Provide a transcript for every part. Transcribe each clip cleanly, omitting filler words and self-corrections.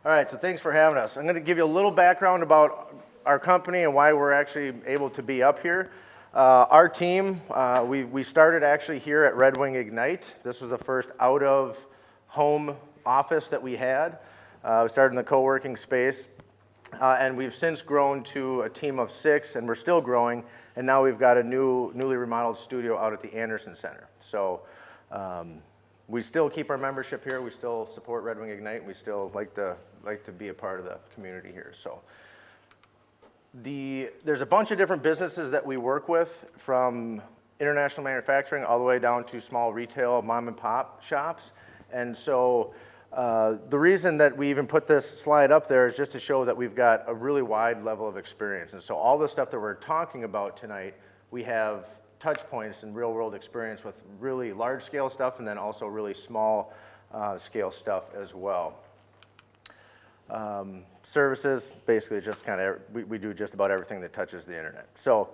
All right, so thanks for having us. I'm going to give you a little background about our company and why we're actually able to be up here. Our team, we started actually here at Red Wing Ignite. This was the first out-of-home office that we had. We started in the co-working space, and we've since grown to a team of 6, and we're still growing, and now we've got a newly remodeled studio out at the Anderson Center. So we still keep our membership here. We still support Red Wing Ignite, and we still like to be a part of the community here. So there's a bunch of different businesses that we work with, from international manufacturing all the way down to small retail mom and pop shops. And so the reason that we even put this slide up there is just to show that we've got a really wide level of experience. And so all the stuff that we're talking about tonight, we have touch points and real world experience with really large scale stuff, and then also really small scale stuff as well. Services, basically just kind of, we do just about everything that touches the internet. So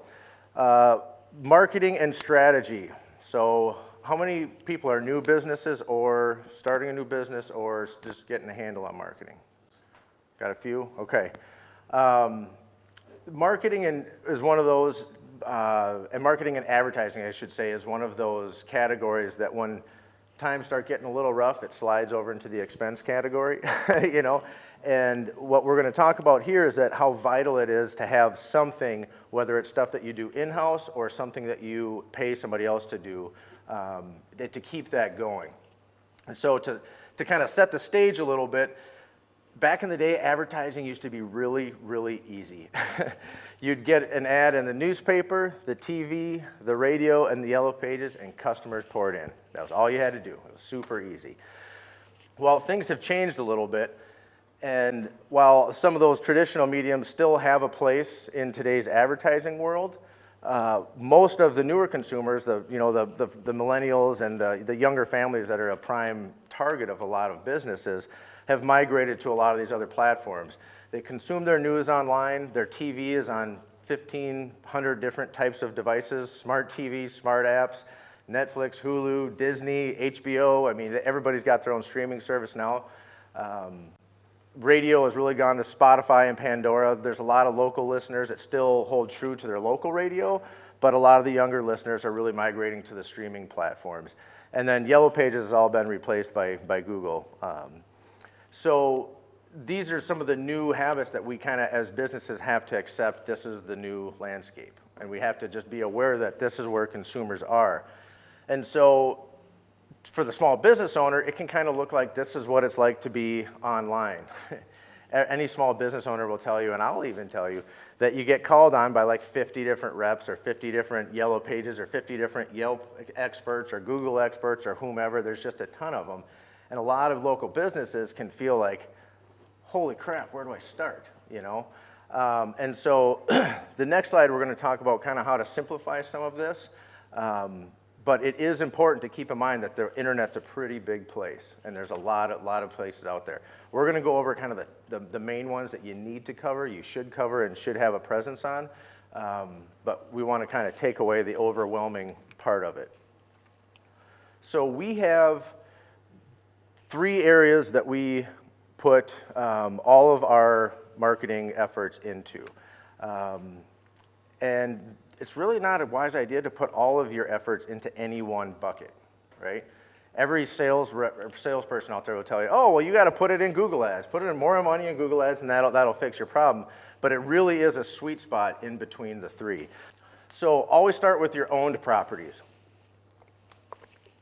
marketing and strategy. So how many people are new businesses or starting a new business or just getting a handle on marketing? Got a few? Okay. Marketing is one of those, and marketing and advertising, I should say, is one of those categories that when times start getting a little rough, it slides over into the expense category, you know. And what we're going to talk about here is that how vital it is to have something, whether it's stuff that you do in-house or something that you pay somebody else to do, to keep that going. And so to kind of set the stage a little bit, back in the day, advertising used to be really, really easy. You'd get an ad in the newspaper, the TV, the radio, and the yellow pages, and customers poured in. That was all you had to do. It was super easy. Well, things have changed a little bit, and while some of those traditional mediums still have a place in today's advertising world, most of the newer consumers, the millennials and the younger families that are a prime target of a lot of businesses, have migrated to a lot of these other platforms. They consume their news online. Their TV is on 1,500 different types of devices: smart TVs, smart apps, Netflix, Hulu, Disney, HBO. I mean, everybody's got their own streaming service now. Radio has really gone to Spotify and Pandora. There's a lot of local listeners that still hold true to their local radio, but a lot of the younger listeners are really migrating to the streaming platforms. And then Yellow Pages has all been replaced by Google. So these are some of the new habits that we kind of, as businesses, have to accept. This is the new landscape, and we have to just be aware that this is where consumers are. And so for the small business owner, it can kind of look like this is what it's like to be online. Any small business owner will tell you, and I'll even tell you, that you get called on by like 50 different reps or 50 different Yellow Pages or 50 different Yelp experts or Google experts or whomever. There's just a ton of them. And a lot of local businesses can feel like, holy crap, where do I start, you know? And so the next slide, we're going to talk about kind of how to simplify some of this. But it is important to keep in mind that the internet's a pretty big place, and there's a lot of places out there. We're going to go over kind of the main ones that you need to cover, you should cover, and should have a presence on. But we want to kind of take away the overwhelming part of it. So we have 3 areas that we put all of our marketing efforts into. And it's really not a wise idea to put all of your efforts into any one bucket, right? Every salesperson out there will tell you, oh, well, you got to put it in Google Ads. Put it in more money in Google Ads, and that'll fix your problem. But it really is a sweet spot in between the 3. So always start with your owned properties.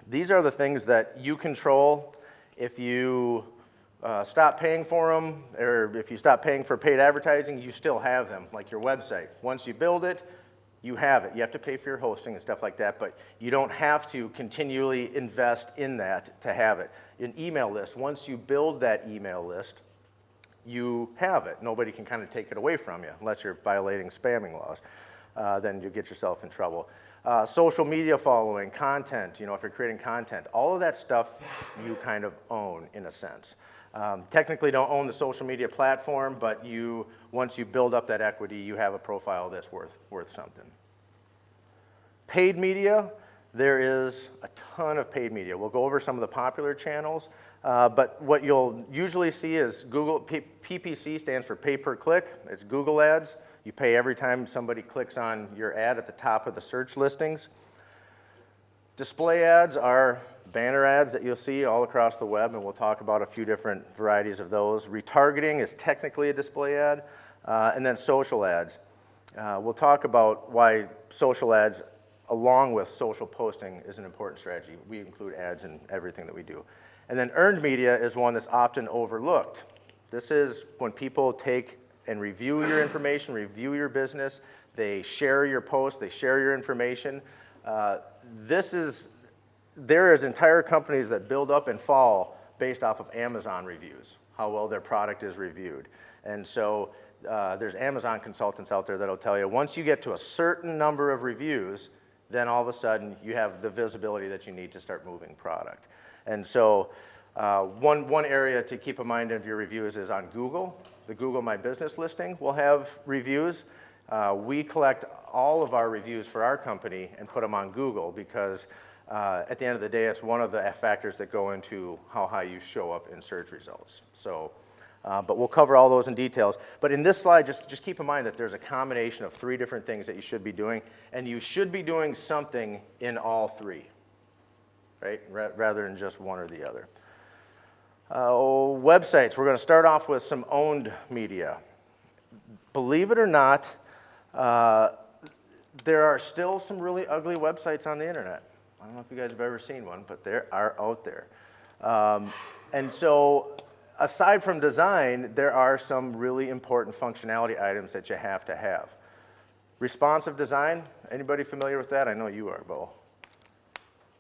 These are the things that you control. If you stop paying for them, or if you stop paying for paid advertising, you still have them, like your website. Once you build it, you have it. You have to pay for your hosting and stuff like that, but you don't have to continually invest in that to have it. An email list, once you build that email list, you have it. Nobody can kind of take it away from you, unless you're violating spamming laws. Then you get yourself in trouble. Social media following, content, if you're creating content, all of that stuff you kind of own in a sense. Technically don't own the social media platform, but once you build up that equity, you have a profile that's worth something. Paid media, there is a ton of paid media. We'll go over some of the popular channels, but what you'll usually see is Google, PPC stands for pay per click. It's Google ads. You pay every time somebody clicks on your ad at the top of the search listings. Display ads are banner ads that you'll see all across the web, and we'll talk about a few different varieties of those. Retargeting is technically a display ad, and then social ads. We'll talk about why social ads, along with social posting, is an important strategy. We include ads in everything that we do. And then earned media is one that's often overlooked. This is when people take and review your information, review your business, they share your posts, they share your information. There is entire companies that build up and fall based off of Amazon reviews, how well their product is reviewed. And so there's Amazon consultants out there that'll tell you once you get to a certain number of reviews, then all of a sudden you have the visibility that you need to start moving product. And so one area to keep in mind of your reviews is on Google. The Google My Business listing will have reviews. We collect all of our reviews for our company and put them on Google because at the end of the day, it's one of the factors that go into how high you show up in search results. So, but we'll cover all those in details. But in this slide, just keep in mind that there's a combination of 3 different things that you should be doing, and you should be doing something in all 3, right? Rather than just one or the other. Websites, we're going to start off with some owned media. Believe it or not, there are still some really ugly websites on the internet. I don't know if you guys have ever seen one, but they are out there. And so aside from design, there are some really important functionality items that you have to have. Responsive design, anybody familiar with that? I know you are, Bo.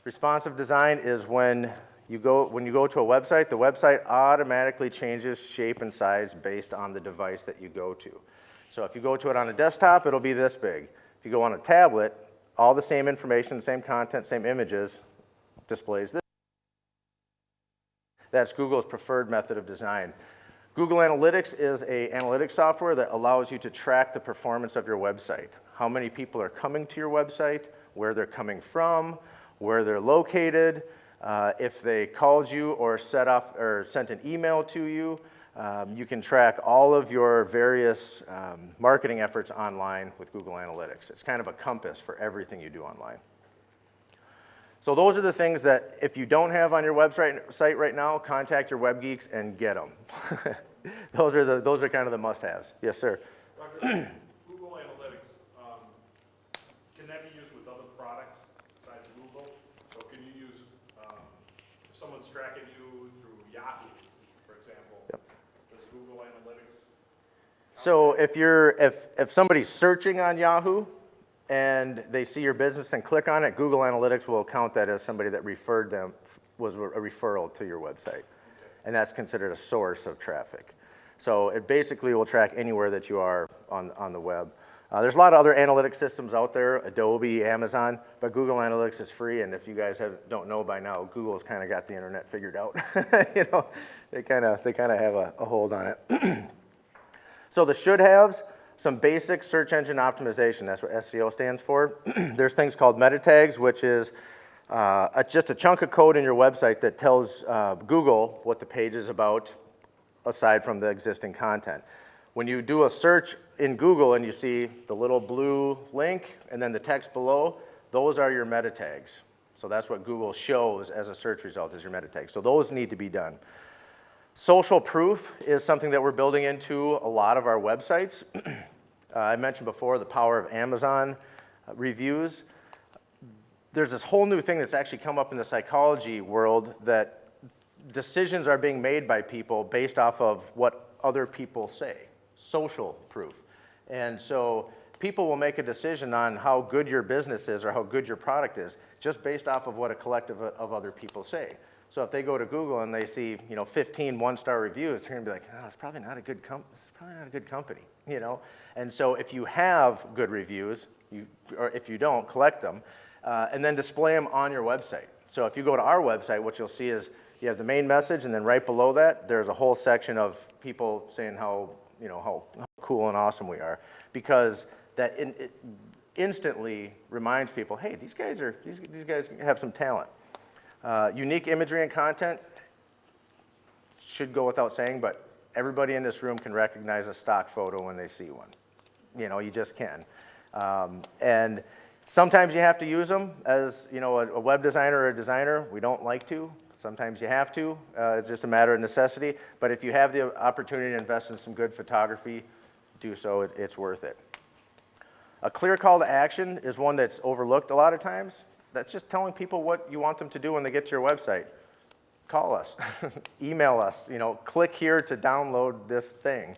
Responsive design is when you go to a website, the website automatically changes shape and size based on the device that you go to. So if you go to it on a desktop, it'll be this big. If you go on a tablet, all the same information, same content, same images displays this. That's Google's preferred method of design. Google Analytics is an analytics software that allows you to track the performance of your website. How many people are coming to your website, where they're coming from, where they're located, if they called you or sent an email to you. You can track all of your various marketing efforts online with Google Analytics. It's kind of a compass for everything you do online. So those are the things that if you don't have on your website right now, contact your web geeks and get them. those are kind of the must-haves. Yes, sir. Roger, Google Analytics, can that be used with other products besides Google? So can you use, if someone's tracking you through Yahoo, for example, yep. Does Google Analytics? So if somebody's searching on Yahoo and they see your business and click on it, Google Analytics will count that as somebody that referred them, was a referral to your website. Okay. And that's considered a source of traffic. So it basically will track anywhere that you are on the web. There's a lot of other analytics systems out there, Adobe, Amazon, but Google Analytics is free, and if you guys don't know by now, Google's kind of got the internet figured out. You know, they kind of have a hold on it. So the should-haves, some basic search engine optimization, that's what SEO stands for. There's things called meta tags, which is just a chunk of code in your website that tells Google what the page is about, aside from the existing content. When you do a search in Google and you see the little blue link and then the text below, those are your meta tags. So that's what Google shows as a search result, is your meta tags. So those need to be done. Social proof is something that we're building into a lot of our websites. I mentioned before the power of Amazon reviews. There's this whole new thing that's actually come up in the psychology world that decisions are being made by people based off of what other people say, social proof. And so people will make a decision on how good your business is or how good your product is just based off of what a collective of other people say. So if they go to Google and they see, 15 one-star reviews, they're gonna be like, oh, it's probably not a good company, And so if you have good reviews, or if you don't, collect them, and then display them on your website. So if you go to our website, what you'll see is you have the main message, and then right below that, there's a whole section of people saying how cool and awesome we are, because instantly reminds people, hey, these guys have some talent. Unique imagery and content should go without saying, but everybody in this room can recognize a stock photo when they see one. You know, you just can. And sometimes you have to use them as, you know, a web designer or a designer. We don't like to. Sometimes you have to. It's just a matter of necessity. But if you have the opportunity to invest in some good photography, do so. It's worth it. A clear call to action is one that's overlooked a lot of times. That's just telling people what you want them to do when they get to your website. Call us, email us, you know, click here to download this thing.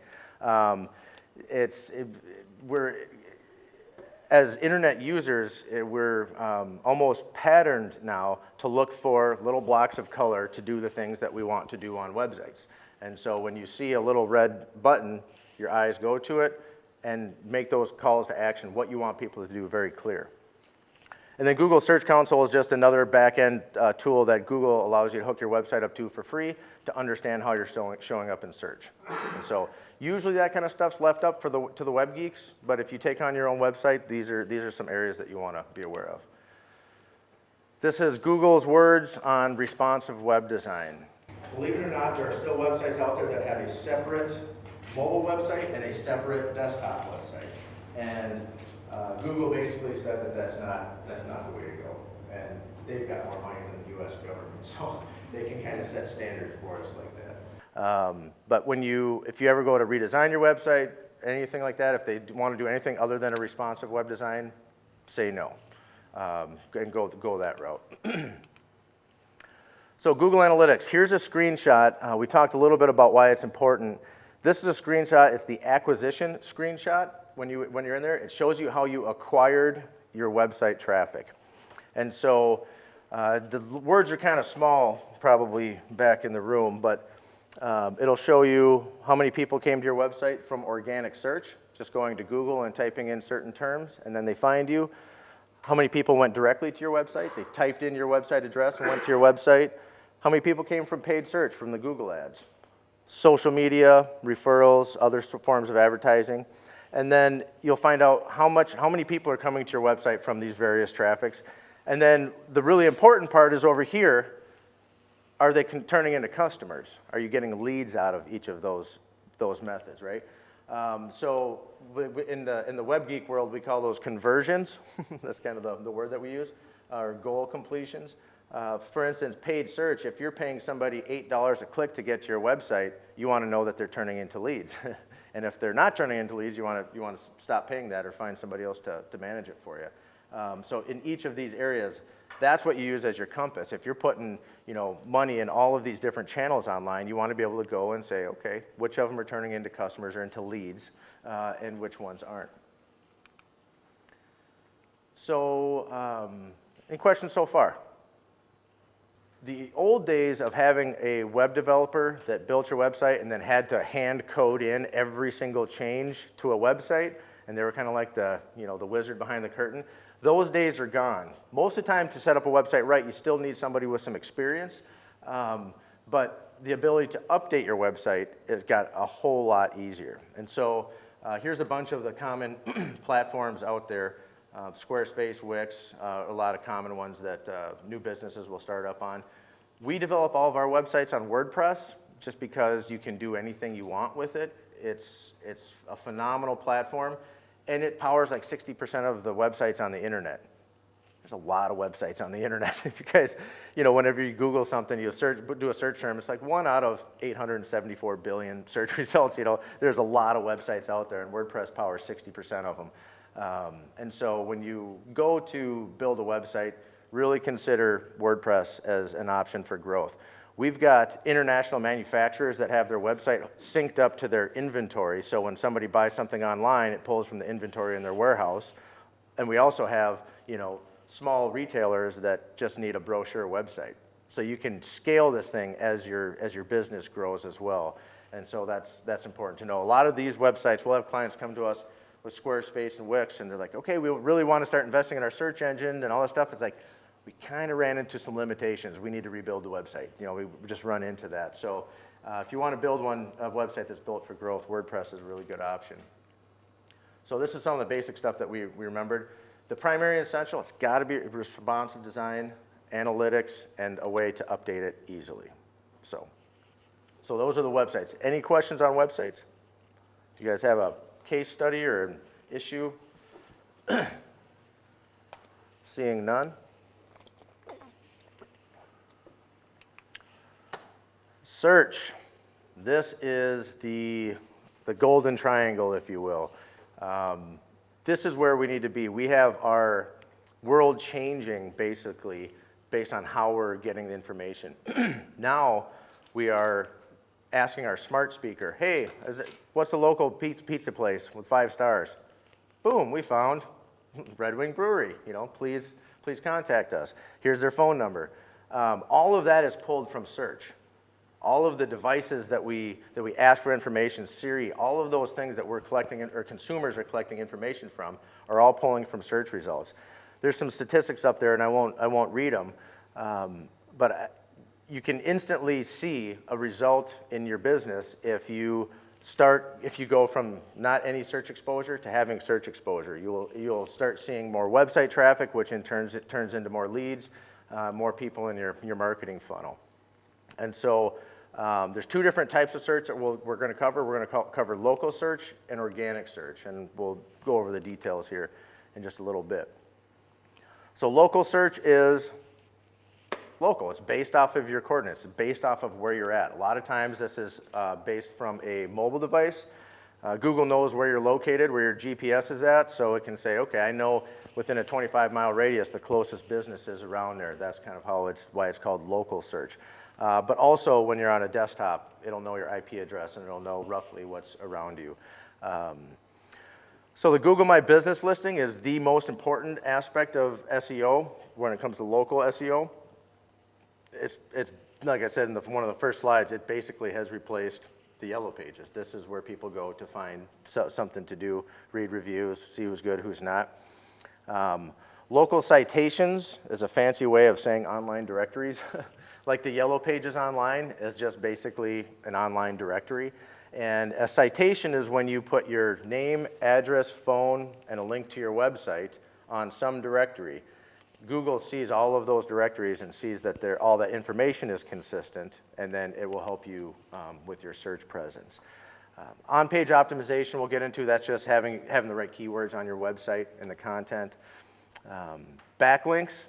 We're, as internet users, we're almost patterned now to look for little blocks of color to do the things that we want to do on websites. And so when you see a little red button, your eyes go to it and make those calls to action, what you want people to do, very clear. And then Google Search Console is just another back-end tool that Google allows you to hook your website up to for free to understand how you're showing up in search. And so usually that kind of stuff's left up to the web geeks, but if you take on your own website, these are some areas that you want to be aware of. This is Google's words on responsive web design. Believe it or not, there are still websites out there that have a separate mobile website and a separate desktop website. And Google basically said that that's not the way to go. And they've got more money than the US government, so they can kind of set standards for us like that. But if you ever go to redesign your website, anything like that, if they want to do anything other than a responsive web design, say no. And go that route. So Google Analytics, here's a screenshot. We talked a little bit about why it's important. This is a screenshot, it's the acquisition screenshot. When you're in there, it shows you how you acquired your website traffic. And so the words are kind of small, probably back in the room, but it'll show you how many people came to your website from organic search, just going to Google and typing in certain terms, and then they find you. How many people went directly to your website? They typed in your website address and went to your website. How many people came from paid search, from the Google ads? Social media, referrals, other forms of advertising. And then you'll find out how many people are coming to your website from these various traffics. And then the really important part is over here, are they turning into customers? Are you getting leads out of each of those methods, right? So in the web geek world, we call those conversions. That's kind of the word that we use, or goal completions. For instance, paid search, if you're paying somebody $8 a click to get to your website, you want to know that they're turning into leads. And if they're not turning into leads, you want to stop paying that or find somebody else to manage it for you. So in each of these areas, that's what you use as your compass. If you're putting, you know, money in all of these different channels online, you want to be able to go and say, okay, which of them are turning into customers or into leads, and which ones aren't. So, any questions so far? The old days of having a web developer that built your website and then had to hand code in every single change to a website, and they were kind of like the wizard behind the curtain, those days are gone. Most of the time, to set up a website right, you still need somebody with some experience, but the ability to update your website has got a whole lot easier. And so here's a bunch of the common platforms out there. Squarespace, Wix, a lot of common ones that new businesses will start up on. We develop all of our websites on WordPress just because you can do anything you want with it. It's a phenomenal platform, and it powers like 60% of the websites on the internet. There's a lot of websites on the internet. If you guys, whenever you Google something, you do a search term, it's like 1 out of 874 billion search results. There's a lot of websites out there, and WordPress powers 60% of them. And so when you go to build a website, really consider WordPress as an option for growth. We've got international manufacturers that have their website synced up to their inventory, so when somebody buys something online, it pulls from the inventory in their warehouse. And we also have, small retailers that just need a brochure website. So you can scale this thing as your business grows as well. And so that's important to know. A lot of these websites, we'll have clients come to us with Squarespace and Wix, and they're like, okay, we really want to start investing in our search engine and all that stuff. It's like, we kind of ran into some limitations. We need to rebuild the website. We just run into that. So if you want to build a website that's built for growth, WordPress is a really good option. So this is some of the basic stuff that we remembered. The primary essential, it's got to be responsive design, analytics, and a way to update it easily. So those are the websites. Any questions on websites? Do you guys have a case study or an issue? Seeing none. Search. This is the golden triangle, if you will. This is where we need to be. We have our world changing, basically, based on how we're getting the information. Now, we are asking our smart speaker, hey, what's the local pizza place with 5 stars? Boom, we found Red Wing Brewery. Please contact us. Here's their phone number. All of that is pulled from search. All of the devices that we ask for information, Siri, all of those things that we're collecting, or consumers are collecting information from, are all pulling from search results. There's some statistics up there, and I won't read them, but you can instantly see a result in your business if you go from not any search exposure to having search exposure. You'll start seeing more website traffic, which in turn it turns into more leads, more people in your marketing funnel. And so there's 2 different types of search that we're going to cover. We're going to cover local search and organic search, and we'll go over the details here in just a little bit. So local search is local. It's based off of your coordinates. It's based off of where you're at. A lot of times this is based from a mobile device. Google knows where you're located, where your GPS is at, so it can say, okay, I know within a 25-mile radius the closest business is around there. That's kind of why it's called local search. But also when you're on a desktop, it'll know your IP address and it'll know roughly what's around you. So the Google My Business listing is the most important aspect of SEO when it comes to local SEO. It's like I said in one of the first slides, it basically has replaced the yellow pages. This is where people go to find something to do, read reviews, see who's good, who's not. Local citations is a fancy way of saying online directories. Like the yellow pages online is just basically an online directory. And a citation is when you put your name, address, phone, and a link to your website on some directory. Google sees all of those directories and sees that all that information is consistent, and then it will help you with your search presence. On-page optimization we'll get into. That's just having the right keywords on your website and the content. Backlinks.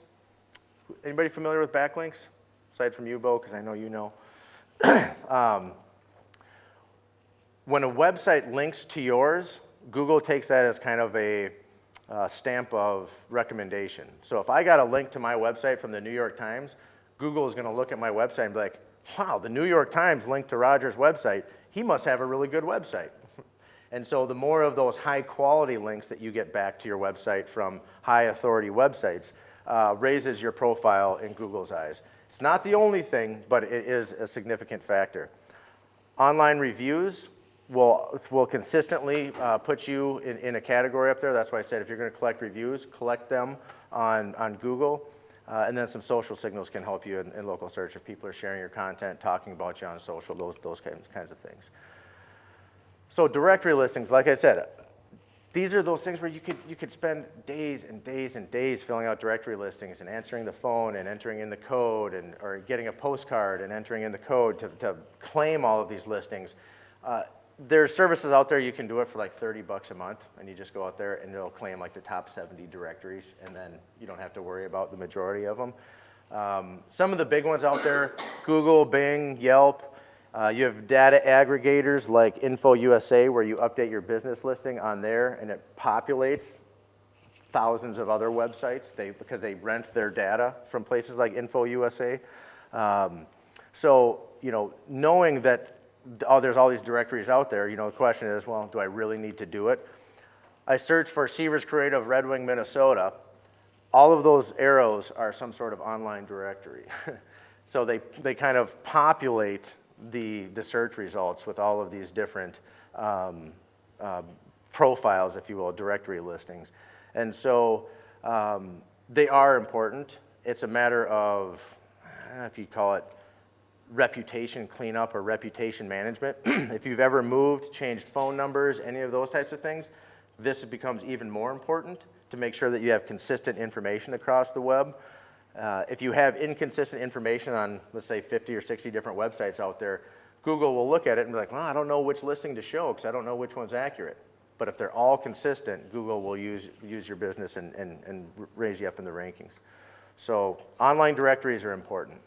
Anybody familiar with backlinks? Aside from you, Bo, because I know you know. When a website links to yours, Google takes that as kind of a stamp of recommendation. So if I got a link to my website from the New York Times, Google is going to look at my website and be like, wow, the New York Times linked to Roger's website. He must have a really good website. And so the more of those high quality links that you get back to your website from high authority websites raises your profile in Google's eyes. It's not the only thing, but it is a significant factor. Online reviews will consistently put you in a category up there. That's why I said if you're going to collect reviews, collect them on Google. And then some social signals can help you in local search if people are sharing your content, talking about you on social, those kinds of things. So directory listings, like I said, these are those things where you could spend days and days and days filling out directory listings and answering the phone and entering in the code or getting a postcard and entering in the code to claim all of these listings. There's services out there you can do it for like $30 a month, and you just go out there and it'll claim like the top 70 directories, and then you don't have to worry about the majority of them. Some of the big ones out there, Google, Bing, Yelp. You have data aggregators like InfoUSA where you update your business listing on there and it populates thousands of other websites because they rent their data from places like InfoUSA. So, knowing that there's all these directories out there, the question is, well, do I really need to do it? I searched for Sievers Creative, Red Wing, Minnesota. All of those arrows are some sort of online directory. So they kind of populate the search results with all of these different profiles, if you will, directory listings. And so they are important. It's a matter of, I don't know if you call it reputation cleanup or reputation management. If you've ever moved, changed phone numbers, any of those types of things, this becomes even more important to make sure that you have consistent information across the web. If you have inconsistent information on, let's say, 50 or 60 different websites out there, Google will look at it and be like, well, I don't know which listing to show because I don't know which one's accurate. But if they're all consistent, Google will use your business and raise you up in the rankings. So online directories are important.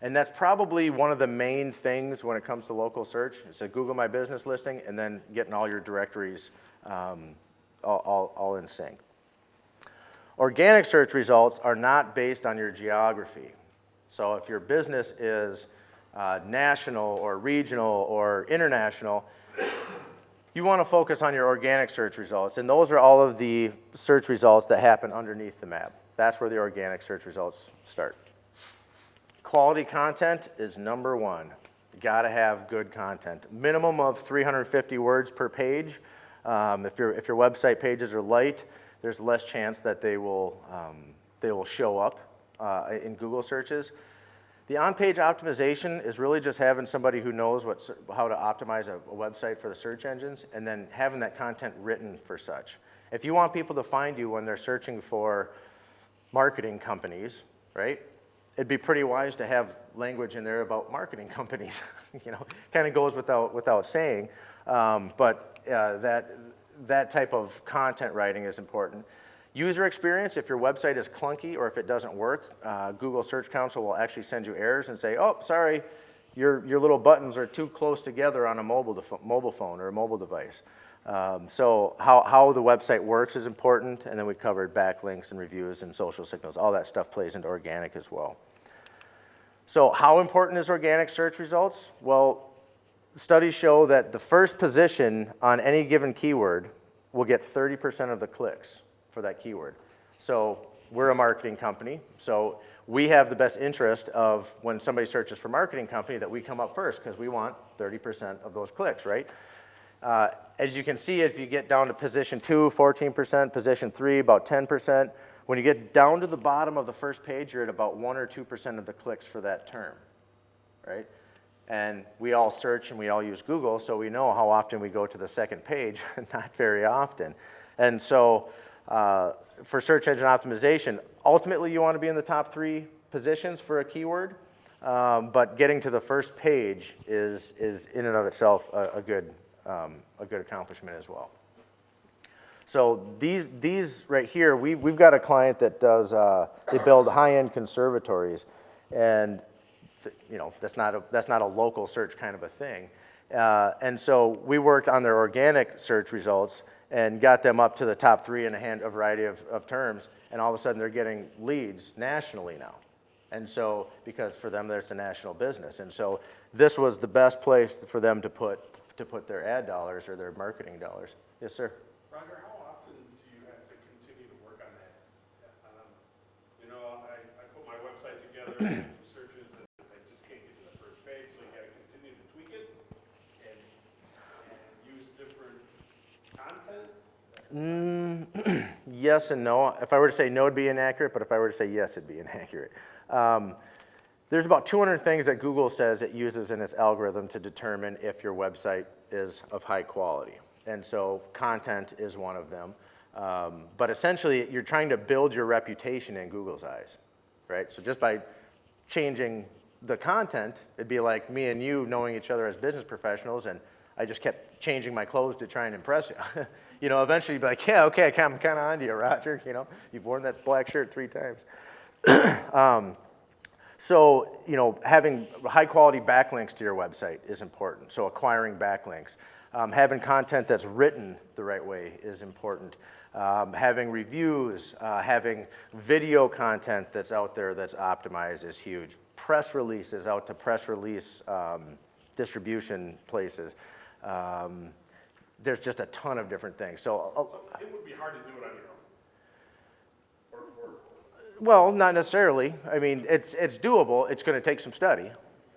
And that's probably one of the main things when it comes to local search. It's a Google My Business listing and then getting all your directories all in sync. Organic search results are not based on your geography. So if your business is national or regional or international, you want to focus on your organic search results. And those are all of the search results that happen underneath the map. That's where the organic search results start. Quality content is number one. You gotta have good content. Minimum of 350 words per page. If your website pages are light, there's less chance that they will show up in Google searches. The on-page optimization is really just having somebody who knows how to optimize a website for the search engines and then having that content written for such. If you want people to find you when they're searching for marketing companies, right? It'd be pretty wise to have language in there about marketing companies. You know, kind of goes without saying, but that type of content writing is important. User experience, if your website is clunky or if it doesn't work, Google Search Console will actually send you errors and say, oh, sorry, your little buttons are too close together on a mobile phone or a mobile device. So how the website works is important, and then we covered backlinks and reviews and social signals. All that stuff plays into organic as well. So how important is organic search results? Well, studies show that the first position on any given keyword will get 30% of the clicks for that keyword. So we're a marketing company, so we have the best interest of when somebody searches for marketing company that we come up first because we want 30% of those clicks, right? As you can see, if you get down to position 2, 14%, position 3, about 10%. When you get down to the bottom of the first page, you're at about 1 or 2% of the clicks for that term, right? And we all search and we all use Google, so we know how often we go to the second page, not very often. And so for search engine optimization, ultimately you want to be in the top 3 positions for a keyword, but getting to the first page is in and of itself a good accomplishment as well. So these right here, we've got a client that does, they build high-end conservatories, and you know, that's not a local search kind of a thing. And so we worked on their organic search results and got them up to the top 3 in a variety of terms, and all of a sudden they're getting leads nationally now. And so, because for them, there's a national business. And so this was the best place for them to put their ad dollars or their marketing dollars. Yes, sir? Roger, how often do you have to continue to work on that? You know, I put my website together, I do searches, and I just can't get to the first page, so you got to continue to tweak it and use different content? Yes and no. If I were to say no, it'd be inaccurate, but if I were to say yes, it'd be inaccurate. There's about 200 things that Google says it uses in its algorithm to determine if your website is of high quality. And so content is one of them. But essentially, you're trying to build your reputation in Google's eyes, right? So just by changing the content, it'd be like me and you knowing each other as business professionals, and I just kept changing my clothes to try and impress you. You know, eventually you'd be like, yeah, okay, I'm kind of onto you, Roger. You know, you've worn that black shirt 3 times. So, you know, having high quality backlinks to your website is important. So acquiring backlinks. Having content that's written the right way is important. Having reviews, having video content that's out there that's optimized is huge. Press releases out to press release distribution places. There's just a ton of different things. So it would be hard to do it on your own. Well, not necessarily. I mean, it's doable. It's going to take some study,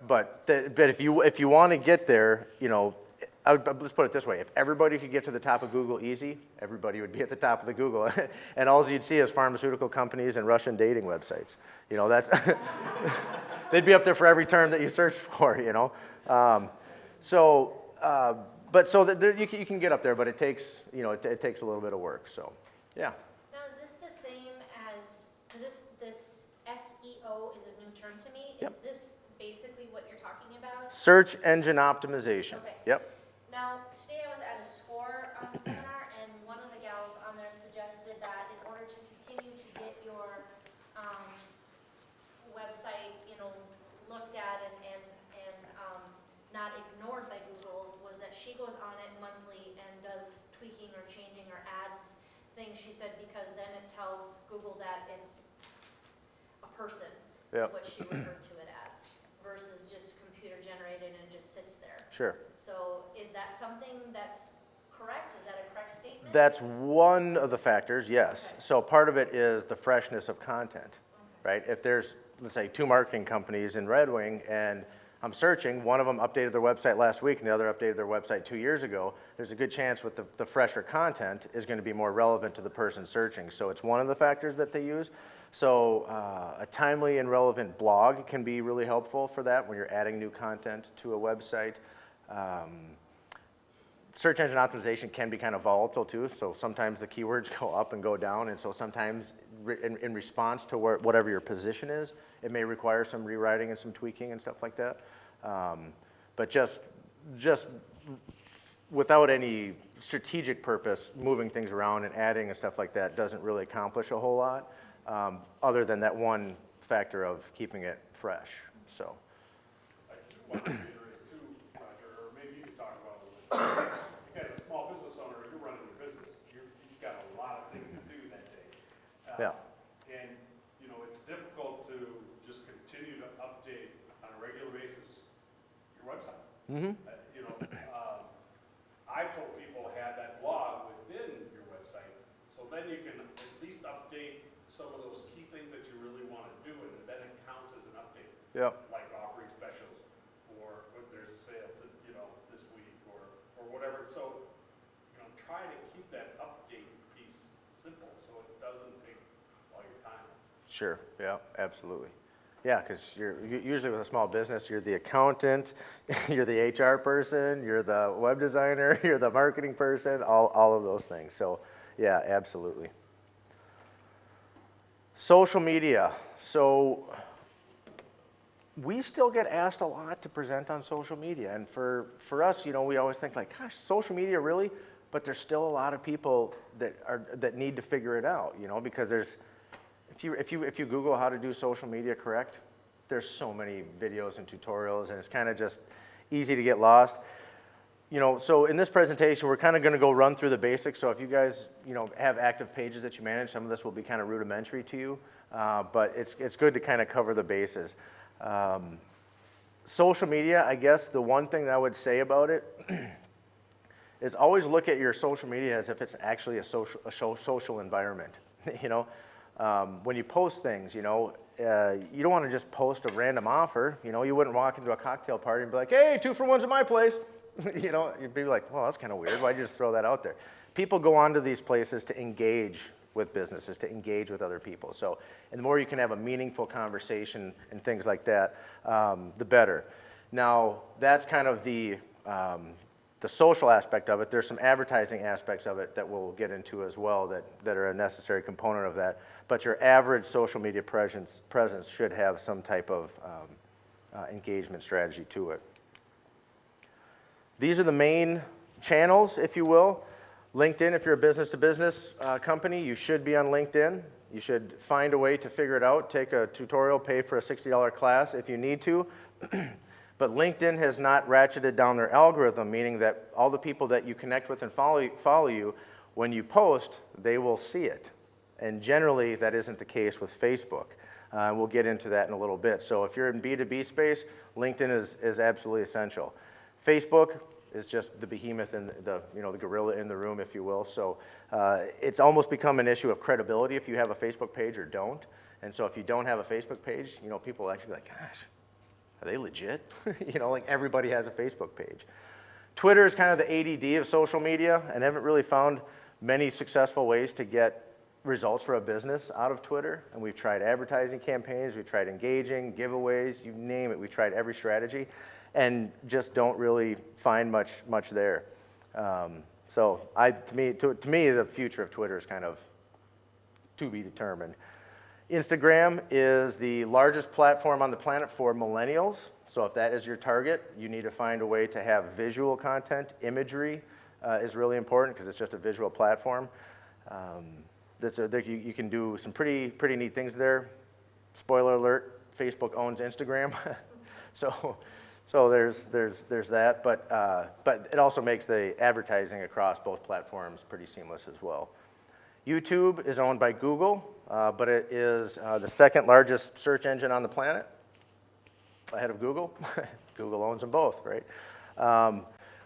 but if you want to get there, you know, let's put it this way: if everybody could get to the top of Google easy, everybody would be at the top of the Google, and all you'd see is pharmaceutical companies and Russian dating websites. You know, that's they'd be up there for every term that you search for. You know, you can get up there, but it takes it takes a little bit of work. So, yeah. Search engine optimization. Okay. Yep. Now, today I was at a SCORE seminar, and one of the gals on there suggested that in order to continue to get your website, looked at and not ignored by Google, was that she goes on it monthly and does tweaking or changing or adds things, she said, because then it tells Google that it's a person, is Yep. what she referred to it as, versus just computer generated and it just sits there. Sure. So is that something that's correct? Is that a correct statement? That's one of the factors, yes. Okay. So part of it is the freshness of content, right? If there's, let's say, 2 marketing companies in Red Wing and I'm searching, one of them updated their website last week and the other updated their website 2 years ago, there's a good chance with the fresher content is going to be more relevant to the person searching. So it's one of the factors that they use. So a timely and relevant blog can be really helpful for that when you're adding new content to a website. Search engine optimization can be kind of volatile too, so sometimes the keywords go up and go down, and so sometimes in response to whatever your position is, it may require some rewriting and some tweaking and stuff like that. But just without any strategic purpose, moving things around and adding and stuff like that doesn't really accomplish a whole lot, other than that one factor of keeping it fresh. So. I do want to reiterate too, Roger, or maybe you could talk about it a little bit. As a small business owner, you're running your business. You've got a lot of things to do that day. Yeah. And, it's difficult to just continue to update on a regular basis your website. Mm-hmm. I've told people have that blog within your website, so then you can at least update some of those key things that you really want to do, and then it counts as an update. Yep. Like offering specials, or if there's a sale, this week, or whatever. So, try to keep that update piece simple, so it doesn't take all your time. Sure, yeah, absolutely. Yeah, because usually with a small business, you're the accountant, you're the HR person, you're the web designer, you're the marketing person, all of those things. So, yeah, absolutely. Social media. So, we still get asked a lot to present on social media. And for us, we always think like, gosh, social media really? But there's still a lot of people that need to figure it out, because there's, if you Google how to do social media correct, there's so many videos and tutorials, and it's kind of just easy to get lost. So in this presentation, we're kind of going to go run through the basics. So if you guys, have active pages that you manage, some of this will be kind of rudimentary to you, but it's good to kind of cover the bases. Social media, I guess the one thing that I would say about it is always look at your social media as if it's actually a social environment. When you post things, you don't want to just post a random offer. You wouldn't walk into a cocktail party and be like, hey, 2 for 1s at my place. You'd be like, well, that's kind of weird. Why'd you just throw that out there? People go onto these places to engage with businesses, to engage with other people. So, and the more you can have a meaningful conversation and things like that, the better. Now, that's kind of the social aspect of it. There's some advertising aspects of it that we'll get into as well that are a necessary component of that. But your average social media presence should have some type of engagement strategy to it. These are the main channels, if you will. LinkedIn, if you're a business-to-business company, you should be on LinkedIn. You should find a way to figure it out, take a tutorial, pay for a $60 class if you need to. But LinkedIn has not ratcheted down their algorithm, meaning that all the people that you connect with and follow you, when you post, they will see it. And generally, that isn't the case with Facebook. We'll get into that in a little bit. So if you're in B2B space, LinkedIn is absolutely essential. Facebook is just the behemoth and the gorilla in the room, if you will. So it's almost become an issue of credibility if you have a Facebook page or don't. And so if you don't have a Facebook page, people will actually be like, gosh, are they legit? Like everybody has a Facebook page. Twitter is kind of the ADD of social media, and haven't really found many successful ways to get results for a business out of Twitter. And we've tried advertising campaigns, we've tried engaging, giveaways, you name it. We've tried every strategy, and just don't really find much there. So to me, the future of Twitter is kind of to be determined. Instagram is the largest platform on the planet for millennials. So if that is your target, you need to find a way to have visual content. Imagery is really important because it's just a visual platform. You can do some pretty neat things there. Spoiler alert, Facebook owns Instagram. So there's that, but it also makes the advertising across both platforms pretty seamless as well. YouTube is owned by Google, but it is the second largest search engine on the planet, ahead of Google. Google owns them both, right?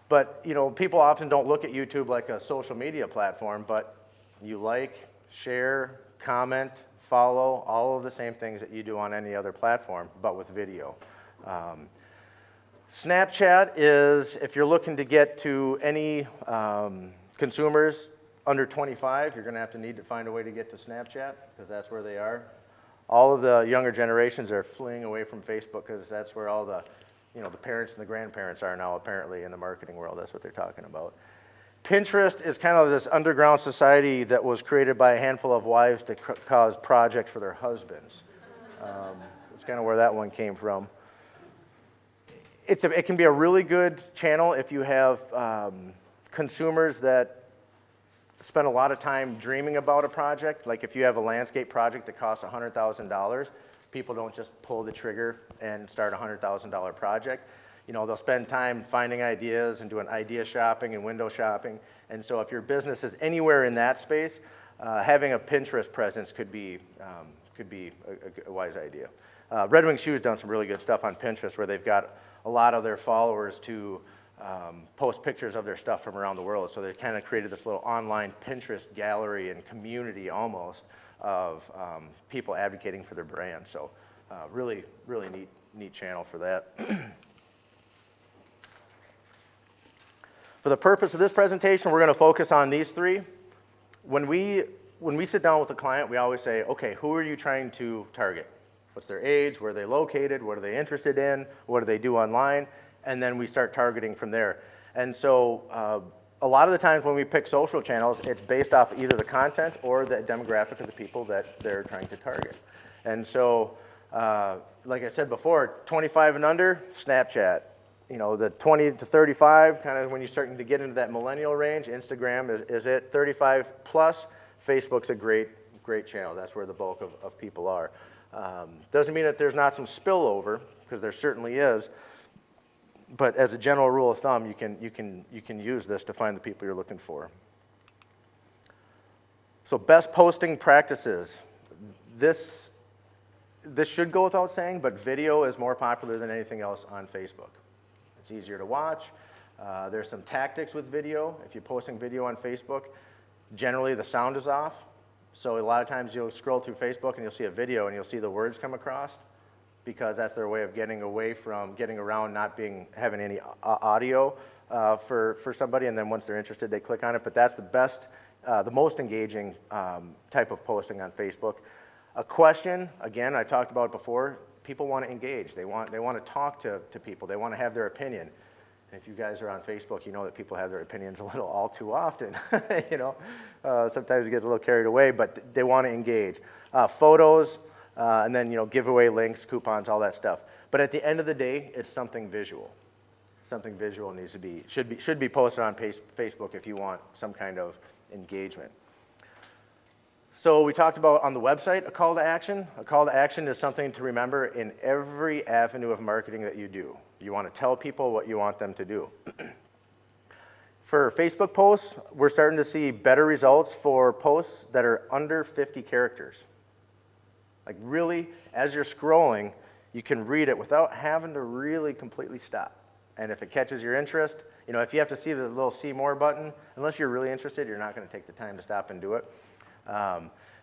But you know, people often don't look at YouTube like a social media platform, but you like, share, comment, follow, all of the same things that you do on any other platform, but with video. Snapchat is, if you're looking to get to any consumers under 25, you're going to need to find a way to get to Snapchat because that's where they are. All of the younger generations are fleeing away from Facebook because that's where all the, you know, the parents and the grandparents are now apparently in the marketing world. That's what they're talking about. Pinterest is kind of this underground society that was created by a handful of wives to cause projects for their husbands. That's kind of where that one came from. It can be a really good channel if you have consumers that spend a lot of time dreaming about a project. Like if you have a landscape project that costs $100,000, people don't just pull the trigger and start a $100,000 project. You know, they'll spend time finding ideas and doing idea shopping and window shopping. And so if your business is anywhere in that space, having a Pinterest presence could be a wise idea. Red Wing Shoe's done some really good stuff on Pinterest where they've got a lot of their followers to post pictures of their stuff from around the world. So they kind of created this little online Pinterest gallery and community almost of people advocating for their brand. So really neat channel for that. For the purpose of this presentation, we're going to focus on these three. When we sit down with a client, we always say, okay, who are you trying to target? What's their age? Where are they located? What are they interested in? What do they do online? And then we start targeting from there. And so a lot of the times when we pick social channels, it's based off either the content or the demographic of the people that they're trying to target. And so, like I said before, 25 and under, Snapchat. You know, the 20 to 35, kind of when you're starting to get into that millennial range, Instagram is it. 35 plus, Facebook's a great channel. That's where the bulk of people are. Doesn't mean that there's not some spillover, because there certainly is. But as a general rule of thumb, you can use this to find the people you're looking for. So best posting practices. This should go without saying, but video is more popular than anything else on Facebook. It's easier to watch. There's some tactics with video. If you're posting video on Facebook, generally the sound is off. So a lot of times you'll scroll through Facebook and you'll see a video and you'll see the words come across, because that's their way of getting around not having any audio for somebody, and then once they're interested, they click on it. But that's the best, the most engaging type of posting on Facebook. A question, again, I talked about it before, people want to engage. They want to talk to people. They want to have their opinion. And if you guys are on Facebook, you know that people have their opinions a little all too often. You know, sometimes it gets a little carried away, but they want to engage. Photos, and then, you know, giveaway links, coupons, all that stuff. But at the end of the day, it's something visual. Something visual should be posted on Facebook if you want some kind of engagement. So we talked about on the website a call to action. A call to action is something to remember in every avenue of marketing that you do. You want to tell people what you want them to do. For Facebook posts, we're starting to see better results for posts that are under 50 characters. Like really, as you're scrolling, you can read it without having to really completely stop. And if it catches your interest, you know, if you have to see the little see more button, unless you're really interested, you're not going to take the time to stop and do it.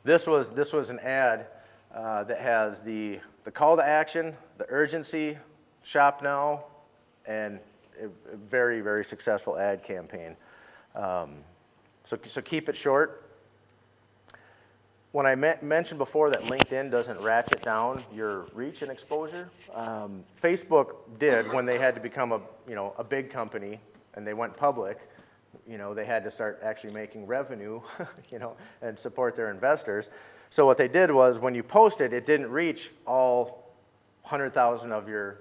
This was an ad that has the call to action, the urgency, shop now, and a very, very successful ad campaign. So keep it short. When I mentioned before that LinkedIn doesn't ratchet down your reach and exposure, Facebook did when they had to become a big company and they went public. You know, they had to start actually making revenue, you know, and support their investors. So what they did was when you posted, it didn't reach all 100,000 of your